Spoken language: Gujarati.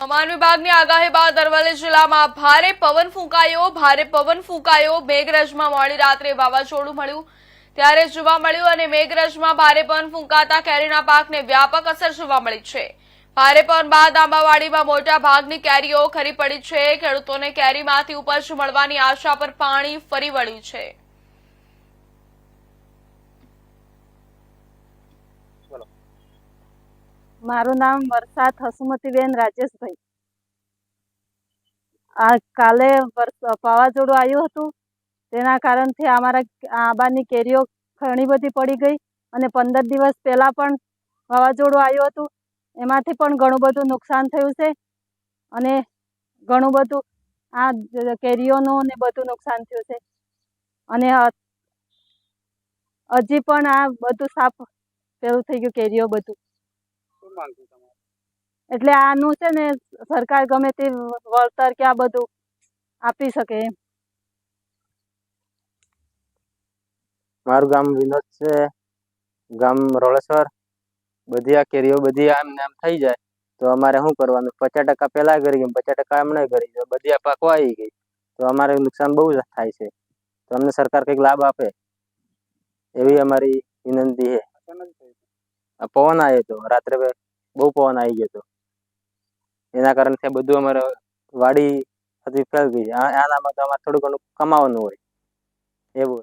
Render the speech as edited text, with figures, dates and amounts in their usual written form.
હવામાન વિભાગની આગાહી બાદ અરવલ્લી જિલ્લામાં ભારે પવન ફૂંકાયો મેઘરજમાં મોડી રાત્રે વાવાઝોડું મળ્યું ત્યારે જોવા મળ્યું અને મેઘરજમાં ભારે પવન ફૂંકાતા કેરીના પાકને વ્યાપક અસર જોવા મળી છે। ભારે પવન બાદ આંબાવાડીમાં મોટા ભાગની કેરીઓ ખરી પડી છે। ખેડૂતોને કેરીમાંથી ઉપજ મળવાની આશા પર પાણી ફરી વળ્યું છે। મારું નામ વરસાદ હસુમતીબેન રાજેશભાઈ। આ કાલે વાવાઝોડું આવ્યું હતું તેના કારણથી અમારા આંબાની કેરીઓ ઘણી બધી પડી ગઈ અને 15 દિવસ પહેલા પણ વાવાઝોડું આવ્યું હતું એમાંથી પણ ઘણું બધું નુકસાન થયું છે અને ઘણું બધું આ કેરીઓનું ને બધું નુકસાન થયું છે અને હજી પણ આ બધું સાફ પેલું થઈ ગયું કેરીઓ બધું એટલે આનું છે ને સરકાર ગમે તે વળતર કે આ બધું આપી શકે એમ। મારું ગામ વિનોદ છે, ગામ રોળેશ્વર। બધી આ કેરીઓ બધી આમ ને આમ થઈ જાય તો અમારે શું કરવાનું? 50% પેલા કરી ગઈ, 50% એમ નહીં કરી, બધી આ પાકો આવી ગઈ તો અમારે નુકસાન બહુ થાય છે। તો અમને સરકાર કંઈક લાભ આપે એવી અમારી વિનંતી છે। પવન આવ્યો હતો રાત્રે, બહુ પવન આવી ગયો હતો એના કારણે બધું અમારે વાડી બધી ફેલ ગઈ। આનામાં તો અમારે થોડું ઘણું કમાવાનું હોય એવું।